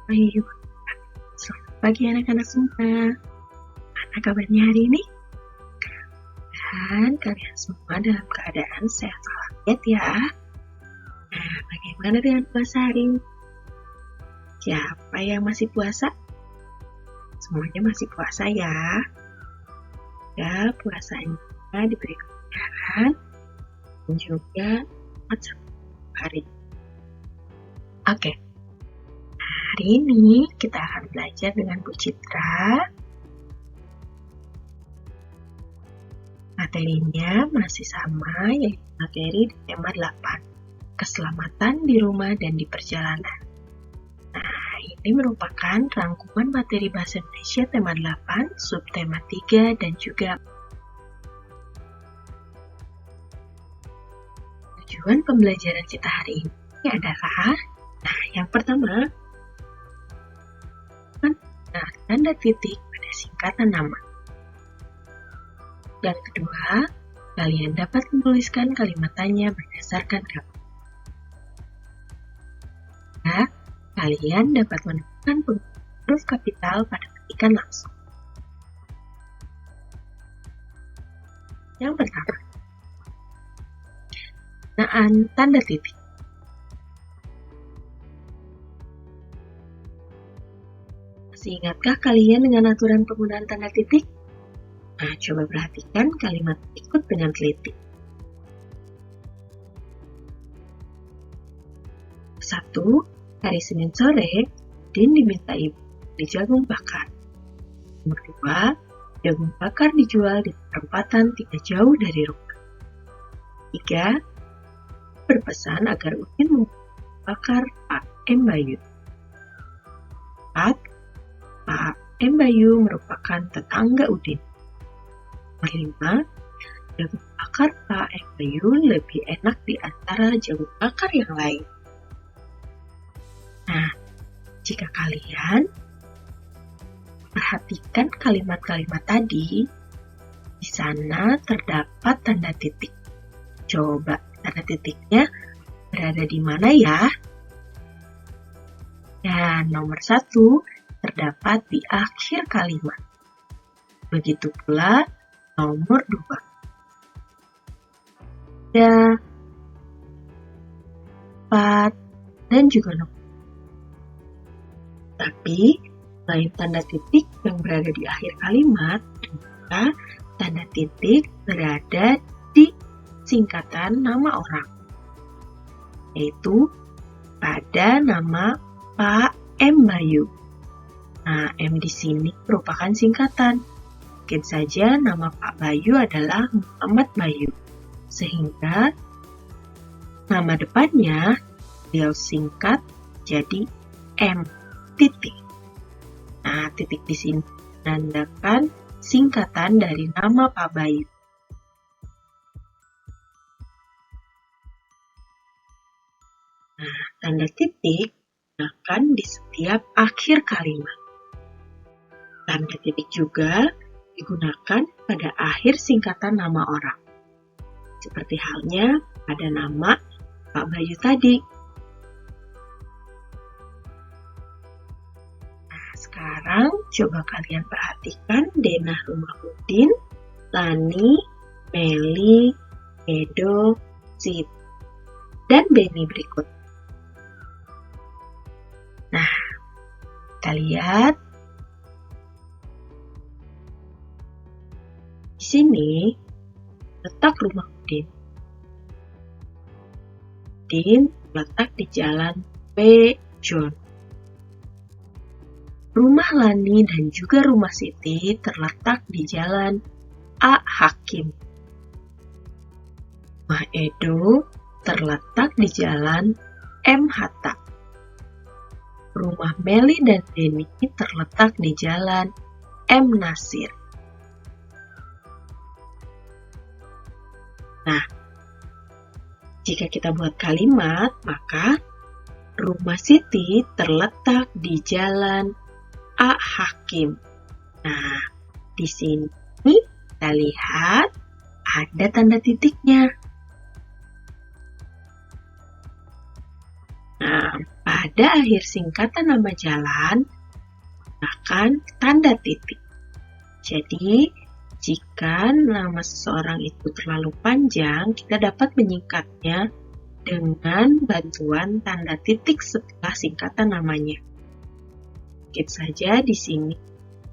Baik, selamat pagi anak-anak semua. Mana kabarnya hari ini? Dan kalian semua dalam keadaan sehat walafiat ya. Nah, bagaimana dengan puasa hari ini? Siapa yang masih puasa? Semuanya masih puasa ya. Ya, puasanya diberi kemudahan dan juga hari. Oke. Hari ini kita akan belajar dengan Bu Citra. Materinya masih sama, yaitu materi di tema 8, keselamatan di rumah dan di perjalanan. Nah, ini merupakan rangkuman materi Bahasa Indonesia tema 8, subtema 3, dan juga tujuan pembelajaran kita hari ini adalah, yang pertama, tanda titik pada singkatan nama. Yang kedua, kalian dapat menuliskan kalimatannya berdasarkan gambar. Nah, kalian dapat menemukan huruf kapital pada ketikan langsung. Yang pertama, penggunaan tanda titik. Masih ingatkah kalian dengan aturan penggunaan tanda titik? Nah, coba perhatikan kalimat berikut dengan teliti. 1. Hari Senin sore, Din diminta ibu beli jagung bakar. Nomor 2. Jagung bakar dijual di perempatan tidak jauh dari rumah. 3. Berpesan agar Udin membakar Pak M. Bayu. 4. Pak M. Bayu merupakan tetangga Udin. Nomor 5. Jagung bakar Pak M. Bayu lebih enak di antara jagung bakar yang lain. Nah, jika kalian perhatikan kalimat-kalimat tadi, di sana terdapat tanda titik. Coba tanda titiknya berada di mana ya? Dan nomor 1 terdapat di akhir kalimat. Begitu pula nomor 2. Ada 4 dan juga nomor. Tapi, selain tanda titik yang berada di akhir kalimat, juga tanda titik berada di singkatan nama orang, yaitu pada nama Pak M. Bayu. Nah, M di sini merupakan singkatan. Mungkin saja nama Pak Bayu adalah Muhammad Bayu, sehingga nama depannya beliau singkat jadi M. Titik. Nah, titik di sini menandakan singkatan dari nama Pak Bayu. Nah, tanda titik digunakan di setiap akhir kalimat. Tanda titik juga digunakan pada akhir singkatan nama orang. Seperti halnya pada nama Pak Bayu tadi. Sekarang coba kalian perhatikan denah rumah Udin, Lani, Meli, Edo, Zid, dan Beni berikut. Nah, kita lihat di sini letak rumah Udin. Udin letak di jalan B. John. Rumah Lani dan juga rumah Siti terletak di jalan A. Hakim. Rumah Edo terletak di jalan M. Hatta. Rumah Meli dan Denny terletak di jalan M. Nasir. Nah, jika kita buat kalimat, maka rumah Siti terletak di jalan A. Hakim. Nah, di sini kita lihat ada tanda titiknya. Nah, pada akhir singkatan nama jalan, gunakan tanda titik. Jadi, jika nama seseorang itu terlalu panjang, kita dapat menyingkatnya dengan bantuan tanda titik setelah singkatan namanya. Sedikit saja di sini,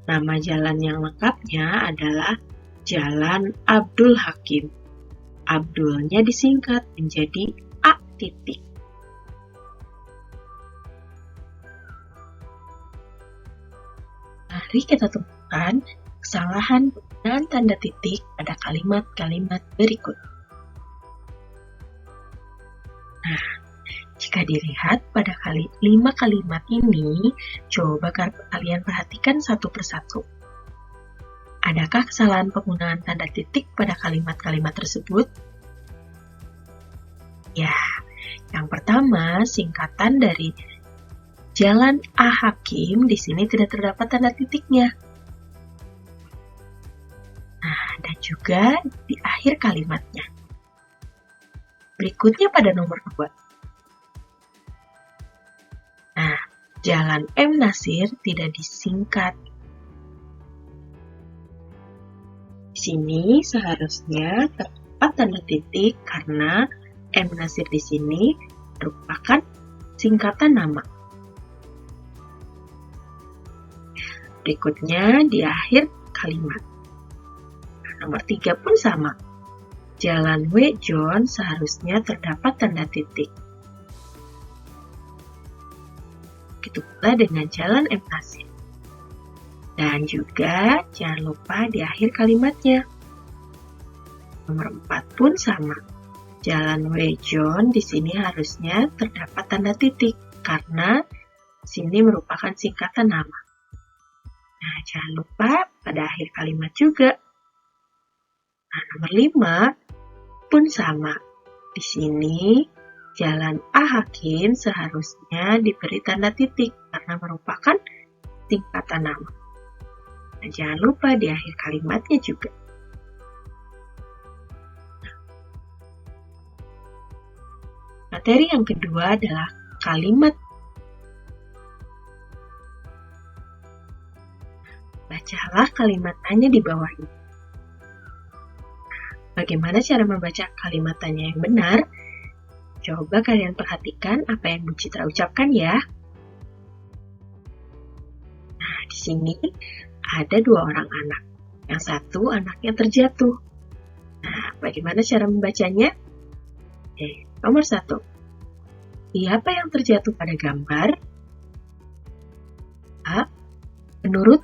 nama jalan yang lengkapnya adalah Jalan Abdul Hakim. Abdulnya disingkat menjadi A titik. Mari kita temukan kesalahan penggunaan tanda titik pada kalimat-kalimat berikut. Nah, jika dilihat pada 5 kalimat ini, coba kalian perhatikan satu persatu. Adakah kesalahan penggunaan tanda titik pada kalimat-kalimat tersebut? Ya, yang pertama, singkatan dari Jalan A Hakim di sini tidak terdapat tanda titiknya. Nah, dan juga di akhir kalimatnya. Berikutnya pada nomor 2. Nah, Jalan M Nasir tidak disingkat. Di sini seharusnya terdapat tanda titik karena M Nasir di sini merupakan singkatan nama. Berikutnya di akhir kalimat. Nomor 3 pun sama. Jalan W John seharusnya terdapat tanda titik. Begitu pula dengan Jalan M Nasir. Dan juga jangan lupa di akhir kalimatnya. Nomor 4 pun sama. Jalan W John di sini harusnya terdapat tanda titik karena sini merupakan singkatan nama. Nah, jangan lupa pada akhir kalimat juga. Nah, nomor 5 pun sama. Di sini Jalan A Hakim seharusnya diberi tanda titik karena merupakan singkatan nama. Nah, jangan lupa di akhir kalimatnya juga. Materi yang kedua adalah kalimat. Bacalah kalimatannya di bawah ini. Bagaimana cara membaca kalimatannya yang benar? Coba kalian perhatikan apa yang Bu Citra ucapkan ya. Nah, di sini ada 2 orang anak. Yang satu anaknya terjatuh. Nah, bagaimana cara membacanya? Nomor 1. Siapa yang terjatuh pada gambar? A. Menurut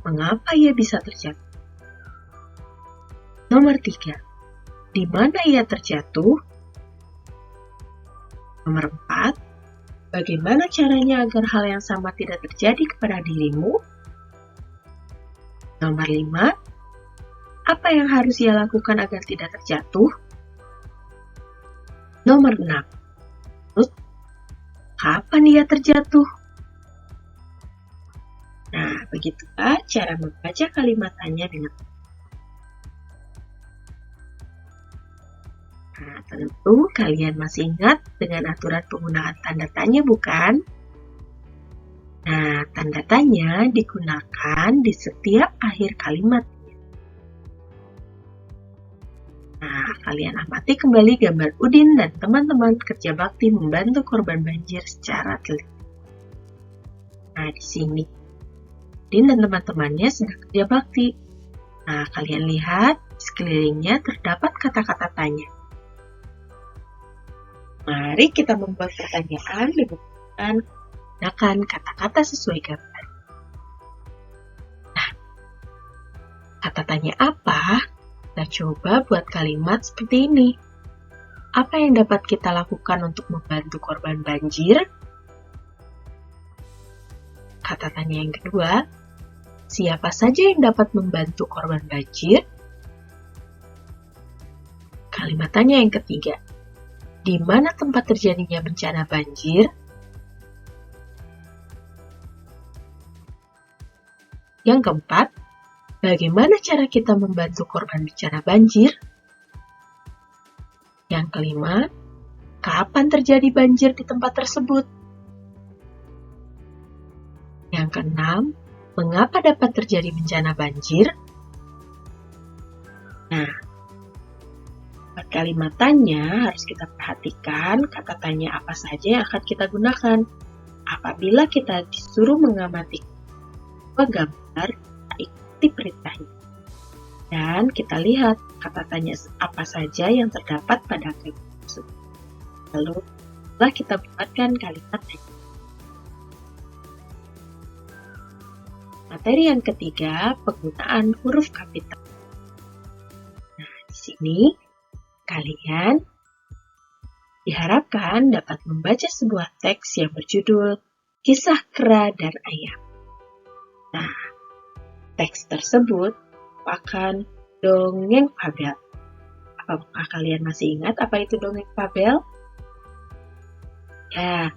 mengapa ia bisa terjatuh? Nomor 3. Di mana ia terjatuh? Nomor 4. Bagaimana caranya agar hal yang sama tidak terjadi kepada dirimu? Nomor 5. Apa yang harus ia lakukan agar tidak terjatuh? Nomor 6. Kapan ia terjatuh? Nah, begitulah cara membaca kalimatannya dengan. Nah, tentu kalian masih ingat dengan aturan penggunaan tanda tanya, bukan? Nah, tanda tanya digunakan di setiap akhir kalimat. Nah, kalian amati kembali gambar Udin dan teman-teman kerja bakti membantu korban banjir secara teliti. Nah, di sini Udin dan teman-temannya sedang kerja bakti. Nah, kalian lihat di sekelilingnya terdapat kata-kata tanya. Mari kita membuat pertanyaan dengan menggunakan kata-kata sesuai gambar. Nah, kata tanya apa? Kita coba buat kalimat seperti ini. Apa yang dapat kita lakukan untuk membantu korban banjir? Kata tanya yang kedua, siapa saja yang dapat membantu korban banjir? Kalimat tanya yang ketiga, di mana tempat terjadinya bencana banjir? Yang keempat, bagaimana cara kita membantu korban bencana banjir? Yang kelima, kapan terjadi banjir di tempat tersebut? Yang keenam, mengapa dapat terjadi bencana banjir? Nah, buat kalimat tanya harus kita perhatikan kata tanya apa saja yang akan kita gunakan. Apabila kita disuruh mengamati gambar, kita ikuti perintahnya. Dan kita lihat kata tanya apa saja yang terdapat pada gambar tersebut. Lalu, setelah kita buatkan kalimat tanya. Materi yang ketiga, penggunaan huruf kapital. Nah, di sini kalian diharapkan dapat membaca sebuah teks yang berjudul Kisah Kera dan Ayam. Nah, teks tersebut merupakan dongeng fabel. Apakah kalian masih ingat apa itu dongeng fabel? Ya,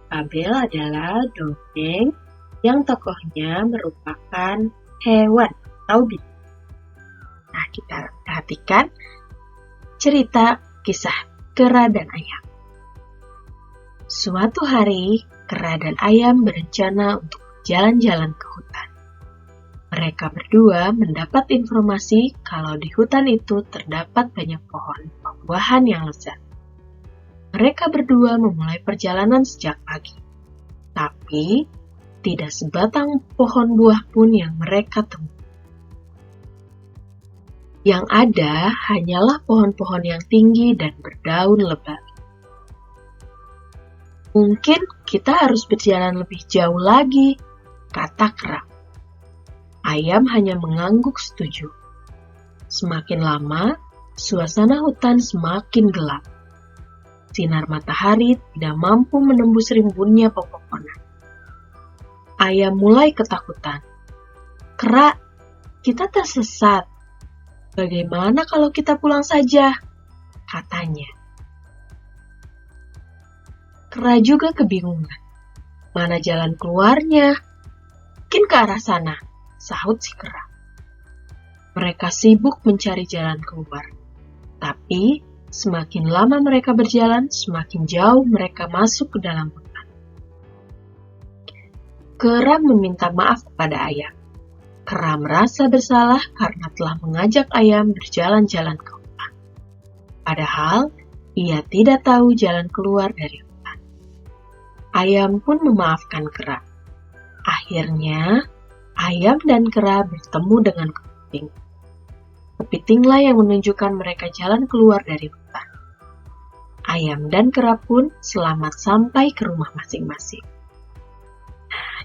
fabel adalah dongeng yang tokohnya merupakan hewan atau binatang. Nah, kita perhatikan cerita kisah Kera dan Ayam. Suatu hari, Kera dan Ayam berencana untuk jalan-jalan ke hutan. Mereka berdua mendapat informasi kalau di hutan itu terdapat banyak pohon buah-buahan yang lezat. Mereka berdua memulai perjalanan sejak pagi. Tapi, tidak sebatang pohon buah pun yang mereka temui. Yang ada hanyalah pohon-pohon yang tinggi dan berdaun lebat. Mungkin kita harus berjalan lebih jauh lagi, kata Kera. Ayam hanya mengangguk setuju. Semakin lama, suasana hutan semakin gelap. Sinar matahari tidak mampu menembus rimbunnya pepohonan. Ayam mulai ketakutan. Kera, kita tersesat. Bagaimana kalau kita pulang saja? Katanya. Kera juga kebingungan. Mana jalan keluarnya? Mungkin ke arah sana, sahut si Kera. Mereka sibuk mencari jalan keluar. Tapi, semakin lama mereka berjalan, semakin jauh mereka masuk ke dalam hutan. Kera meminta maaf kepada Ayam. Kera merasa bersalah karena telah mengajak Ayam berjalan-jalan ke hutan. Padahal, ia tidak tahu jalan keluar dari hutan. Ayam pun memaafkan Kera. Akhirnya, Ayam dan Kera bertemu dengan kepiting. Kepitinglah yang menunjukkan mereka jalan keluar dari hutan. Ayam dan Kera pun selamat sampai ke rumah masing-masing.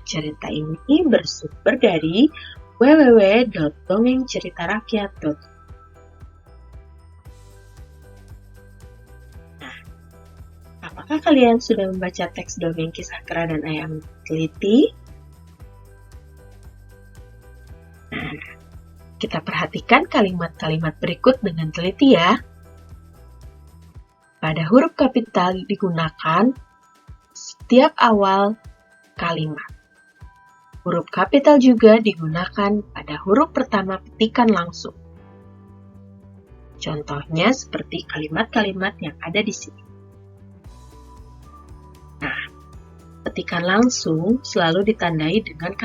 Cerita ini bersumber dari www.dongengceritarakyat.com. Nah, apakah kalian sudah membaca teks dongeng Kisah Kera dan Ayam teliti? Nah, kita perhatikan kalimat-kalimat berikut dengan teliti ya. Pada huruf kapital digunakan setiap awal kalimat. Huruf kapital juga digunakan pada huruf pertama petikan langsung. Contohnya seperti kalimat-kalimat yang ada di sini. Nah, petikan langsung selalu ditandai dengan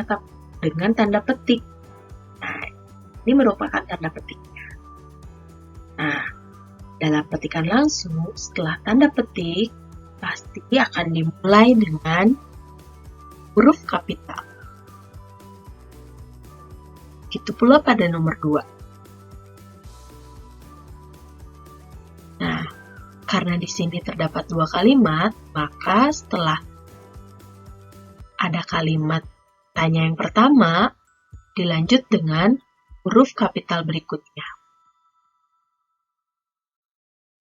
tanda petik. Nah, ini merupakan tanda petiknya. Nah, dalam petikan langsung, setelah tanda petik, pasti akan dimulai dengan huruf kapital. Begitu pula pada nomor 2. Nah, karena di sini terdapat 2 kalimat, maka setelah ada kalimat tanya yang pertama, dilanjut dengan huruf kapital berikutnya.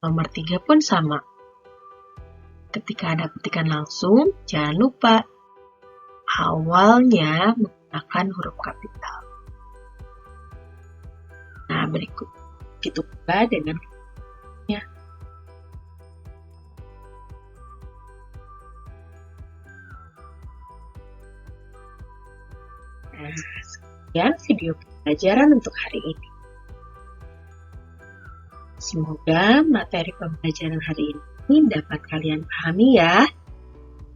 Nomor 3 pun sama. Ketika ada petikan langsung, jangan lupa awalnya menggunakan huruf kapital. Nah, berikut begitu pula dengan ya. Nah, sekian video pembelajaran untuk hari ini. Semoga materi pembelajaran hari ini dapat kalian pahami ya.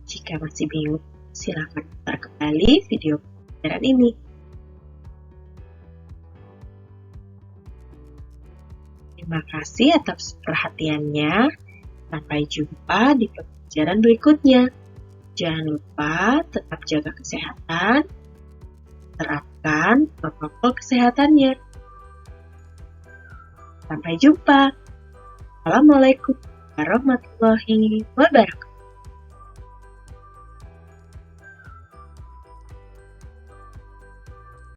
Jika masih bingung silakan putar kembali video pembelajaran ini. Terima kasih atas perhatiannya. Sampai jumpa di pembelajaran berikutnya. Jangan lupa tetap jaga kesehatan, terapkan protokol kesehatannya. Sampai jumpa. Assalamualaikum warahmatullahi wabarakatuh.